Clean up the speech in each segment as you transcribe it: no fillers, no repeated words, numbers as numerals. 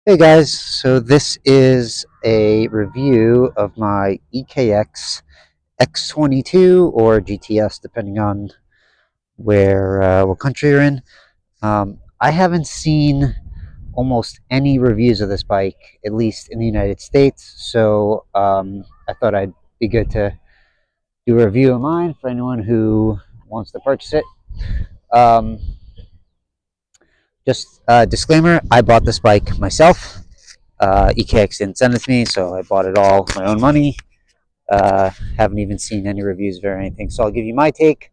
Hey guys, so this is a review of my EKX X22 or GTS, depending on what country you're in. I haven't seen almost any reviews of this bike, at least in the United States, so I thought I'd be good to do a review of mine for anyone who wants to purchase it. Um, just a disclaimer, I bought this bike myself. EKX didn't send it to me, so I bought it all with my own money. Haven't even seen any reviews of it or anything, so I'll give you my take.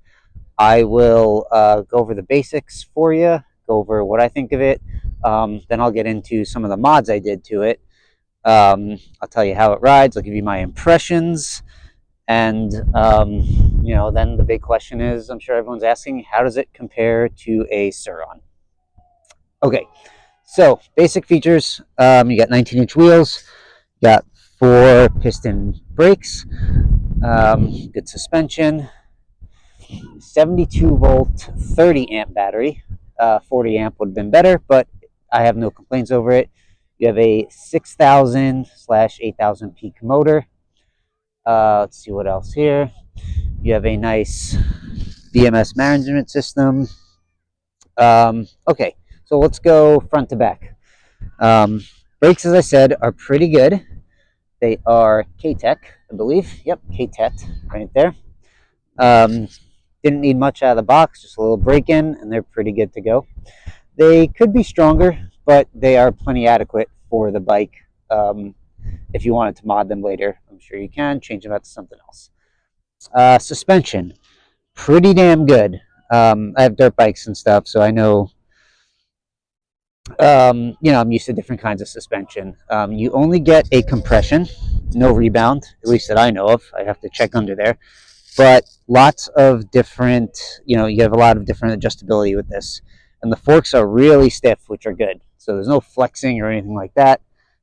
I will go over the basics for you, go over what I think of it. Then I'll get into some of the mods I did to it. I'll tell you how it rides. I'll give you my impressions. And, then the big question is, I'm sure everyone's asking, how does it compare to a Sur-Ron? Okay, so basic features. You got 19-inch wheels. You got 4 piston brakes. Good suspension. 72 volt, 30 amp battery. 40 amp would have been better, but I have no complaints over it. You have a 6,000/8,000 peak motor. Let's see what else here. You have a nice BMS management system. Okay, so let's go front to back. Brakes, as I said, are pretty good. They are KTEC, I believe. Yep, KTEC right there. Didn't need much out of the box, just a little break-in, and they're pretty good to go. They could be stronger, but they are plenty adequate for the bike. If you wanted to mod them later, I'm sure you can change them out to something else. Suspension, pretty damn good. I have dirt bikes and stuff, so I know. I'm used to different kinds of suspension. You only get a compression, no rebound, at least that I know of. I have to check under there. But lots of different, you have a lot of different adjustability with this. And the forks are really stiff, which are good. So there's no flexing or anything like that.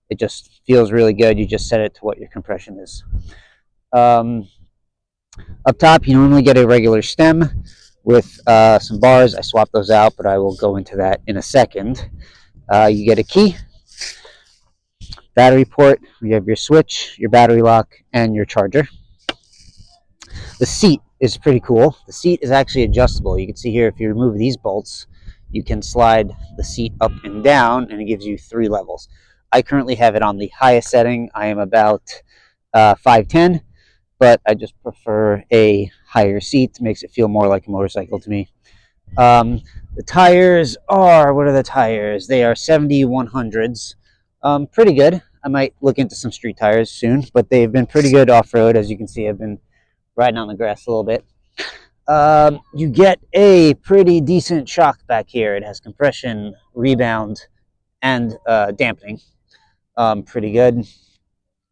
It just feels really good. You just set it to what your compression is. Up top, you normally get a regular stem with some bars. I swapped those out, but I will go into that in a second. You get a key, battery port, you have your switch, your battery lock, and your charger. The seat is pretty cool. The seat is actually adjustable. You can see here, if you remove these bolts, you can slide the seat up and down, and it gives you 3 levels. I currently have it on the highest setting. I am about 5'10", but I just prefer a higher seat. It makes it feel more like a motorcycle to me. The tires are, what are the tires? They are 70/100s. Pretty good. I might look into some street tires soon, but they've been pretty good off-road. As you can see, I've been riding on the grass a little bit. You get a pretty decent shock back here. It has compression, rebound, and dampening. Pretty good.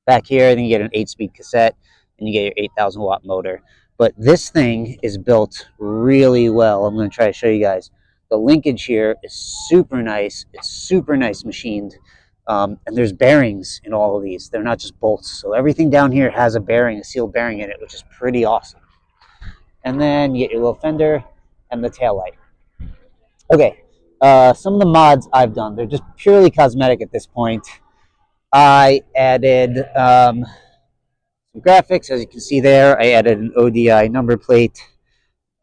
Back here, then you get an 8-speed cassette, and you get your 8,000 watt motor. But this thing is built really well. I'm going to try to show you guys. The linkage here is super nice. It's super nice machined. And there's bearings in all of these. They're not just bolts. So everything down here has a bearing, a sealed bearing in it, which is pretty awesome. And then you get your little fender and the tail light. Okay, some of the mods I've done, they're just purely cosmetic at this point. I added some graphics, as you can see there. I added an ODI number plate,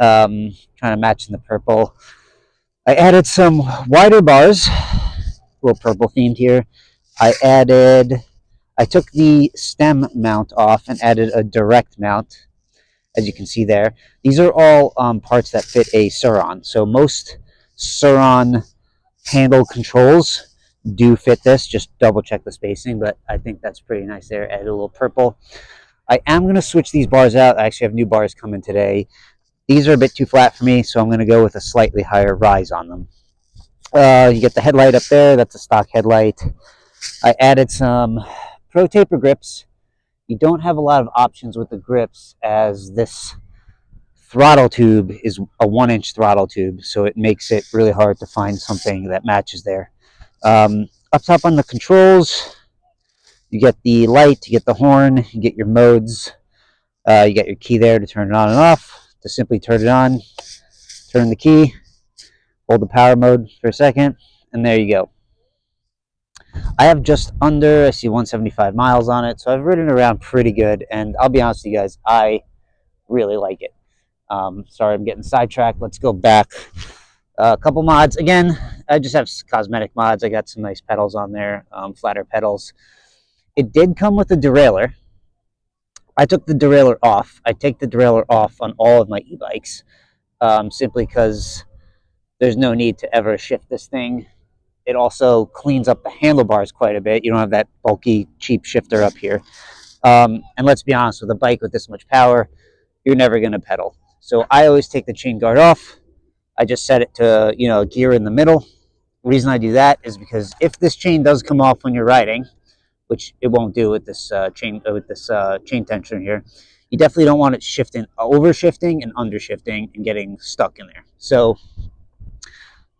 trying to match in the purple. I added some wider bars, a little purple themed here. I took the stem mount off and added a direct mount, as you can see there. These are all parts that fit a Sur-Ron. So most Sur-Ron handle controls do fit this. Just double check the spacing, but I think that's pretty nice there. Added a little purple. I am going to switch these bars out. I actually have new bars coming today. These are a bit too flat for me, so I'm going to go with a slightly higher rise on them. You get the headlight up there. That's a stock headlight. I added some Pro Taper grips. You don't have a lot of options with the grips, as this throttle tube is a 1-inch throttle tube, so it makes it really hard to find something that matches there. Up top on the controls, you get the light, you get the horn, you get your modes. You get your key there to turn it on and off. To simply turn it on, turn the key, hold the power mode for a second, and there you go. I have just under, I see 175 miles on it, so I've ridden around pretty good, and I'll be honest with you guys, I really like it. Sorry, I'm getting sidetracked. Let's go back. A couple mods. Again, I just have cosmetic mods. I got some nice pedals on there, flatter pedals. It did come with a derailleur. I took the derailleur off. I take the derailleur off on all of my e-bikes, simply because there's no need to ever shift this thing. It also cleans up the handlebars quite a bit. You don't have that bulky, cheap shifter up here. And let's be honest, with a bike with this much power, you're never going to pedal. So I always take the chain guard off. I just set it to, a gear in the middle. The reason I do that is because if this chain does come off when you're riding, which it won't do with this chain tensioner here, you definitely don't want it shifting, over shifting and under shifting and getting stuck in there. So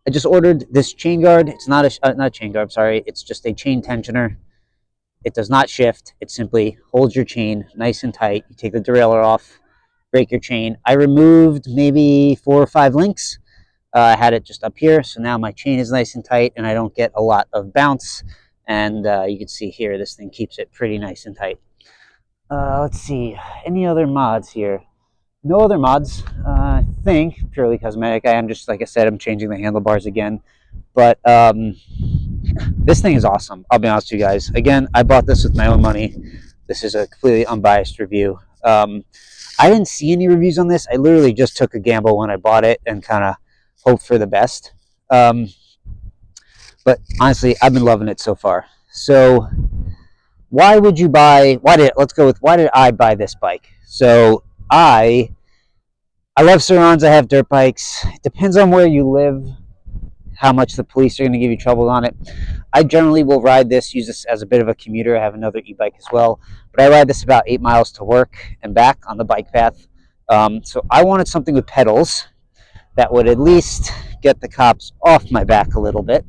I just ordered this chain guard. It's not a chain guard, sorry. It's just a chain tensioner. It does not shift. It simply holds your chain nice and tight. You take the derailleur off, break your chain. I removed maybe 4 or 5 links. I had it just up here, so now my chain is nice and tight, and I don't get a lot of bounce. And you can see here, this thing keeps it pretty nice and tight. Let's see, any other mods here? No other mods, I think, purely cosmetic. I am just, like I said, I'm changing the handlebars again. But this thing is awesome, I'll be honest with you guys. Again, I bought this with my own money. This is a completely unbiased review. I didn't see any reviews on this. I literally just took a gamble when I bought it and kind of hoped for the best. But honestly, I've been loving it so far. So why would you buy, why did I buy this bike? So I love Sur-Rons. I have dirt bikes. It depends on where you live, how much the police are going to give you trouble on it. I generally will ride this, use this as a bit of a commuter. I have another e-bike as well, but I ride this about 8 miles to work and back on the bike path. So I wanted something with pedals that would at least get the cops off my back a little bit.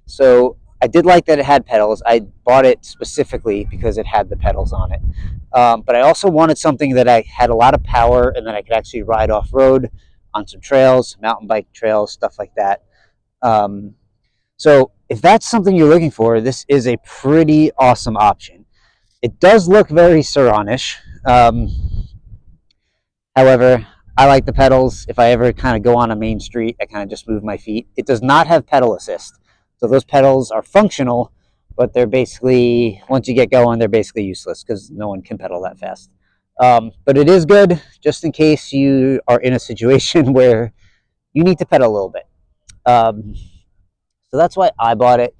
So I did like that it had pedals. I bought it specifically because it had the pedals on it. But I also wanted something that I had a lot of power and that I could actually ride off-road on some trails, mountain bike trails, stuff like that. So if that's something you're looking for, this is a pretty awesome option. It does look very Sur-Ron-ish. However, I like the pedals. If I ever kind of go on a main street, I kind of just move my feet. It does not have pedal assist. So those pedals are functional, but they're basically, once you get going, they're basically useless because no one can pedal that fast. But it is good just in case you are in a situation where you need to pedal a little bit. So that's why I bought it.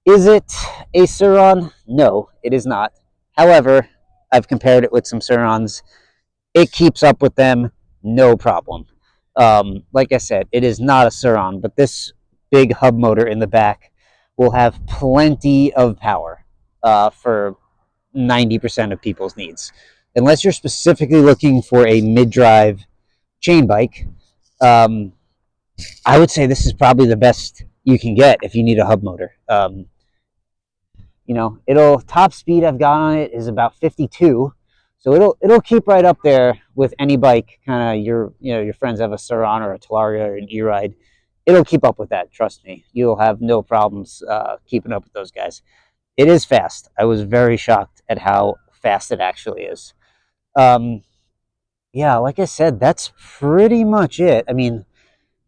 Is it a Sur-Ron? No, it is not. However, I've compared it with some Sur-Rons. It keeps up with them, no problem. Like I said, it is not a Sur-Ron, but this big hub motor in the back will have plenty of power for 90% of people's needs. Unless you're specifically looking for a mid-drive chain bike, I would say this is probably the best you can get if you need a hub motor. Top speed I've got on it is about 52. So it'll keep right up there with any bike. Kind of your friends have a Sur-Ron or a Talaria or an E-Ride. It'll keep up with that. Trust me, you'll have no problems keeping up with those guys. It is fast. I was very shocked at how fast it actually is. Yeah, like I said, that's pretty much it. I mean,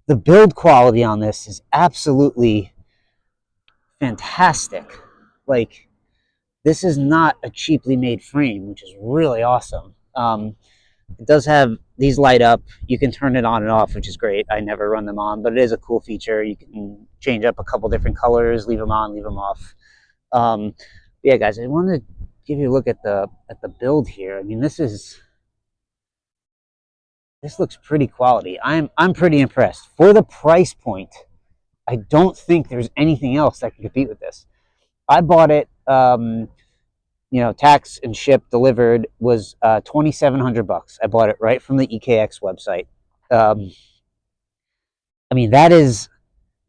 the build quality on this is absolutely fantastic. Like, this is not a cheaply made frame, which is really awesome. It does have these light up. You can turn it on and off, which is great. I never run them on, but it is a cool feature. You can change up a couple different colors, leave them on, leave them off. Yeah, guys, I want to give you a look at the build here. I mean, this looks pretty quality. I'm pretty impressed. For the price point, I don't think there's anything else that can compete with this. I bought it, tax and ship delivered was $2,700. I bought it right from the EKX website. I mean, that is,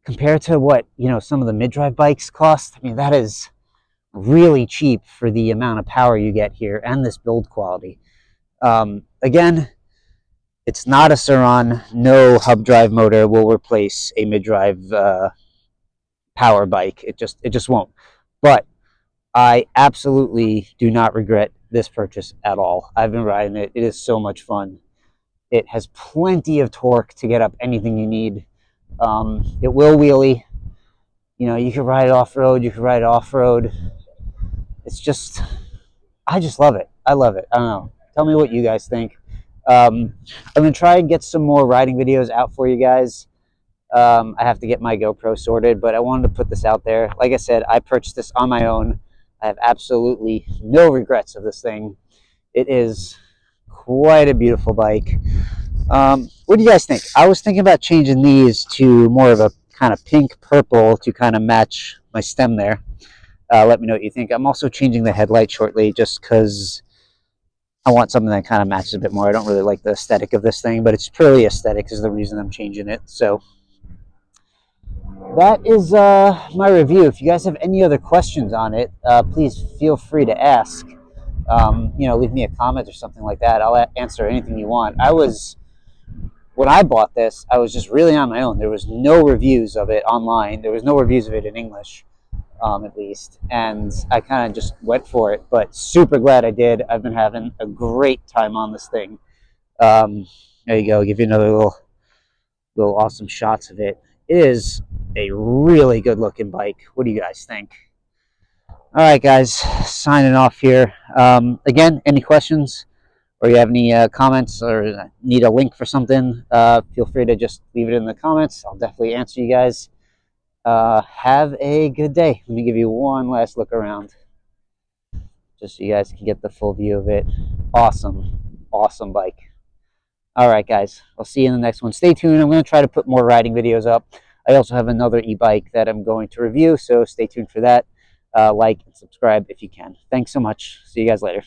compared to what, some of the mid-drive bikes cost, I mean, that is really cheap for the amount of power you get here and this build quality. Again, it's not a Sur-Ron. No hub drive motor will replace a mid-drive power bike. It just won't. But I absolutely do not regret this purchase at all. I've been riding it. It is so much fun. It has plenty of torque to get up anything you need. It will wheelie. You know, you can ride it off-road. You can ride it off-road. It's just, I just love it. I love it. I don't know. Tell me what you guys think. I'm going to try and get some more riding videos out for you guys. I have to get my GoPro sorted, but I wanted to put this out there. Like I said, I purchased this on my own. I have absolutely no regrets of this thing. It is quite a beautiful bike. What do you guys think? I was thinking about changing these to more of a kind of pink purple to kind of match my stem there. Let me know what you think. I'm also changing the headlight shortly just because I want something that kind of matches a bit more. I don't really like the aesthetic of this thing, but it's purely aesthetic is the reason I'm changing it. So that is my review. If you guys have any other questions on it, please feel free to ask. You know, leave me a comment or something like that. I'll answer anything you want. When I bought this, I was just really on my own. There was no reviews of it online. There was no reviews of it in English, at least. And I kind of just went for it, but super glad I did. I've been having a great time on this thing. There you go. I'll give you another little awesome shots of it. It is a really good looking bike. What do you guys think? All right, guys, signing off here. Again, any questions or you have any comments or need a link for something, feel free to just leave it in the comments. I'll definitely answer you guys. Have a good day. Let me give you one last look around just so you guys can get the full view of it. Awesome bike. All right, guys, I'll see you in the next one. Stay tuned. I'm going to try to put more riding videos up. I also have another e-bike that I'm going to review, so stay tuned for that. Like and subscribe if you can. Thanks so much. See you guys later.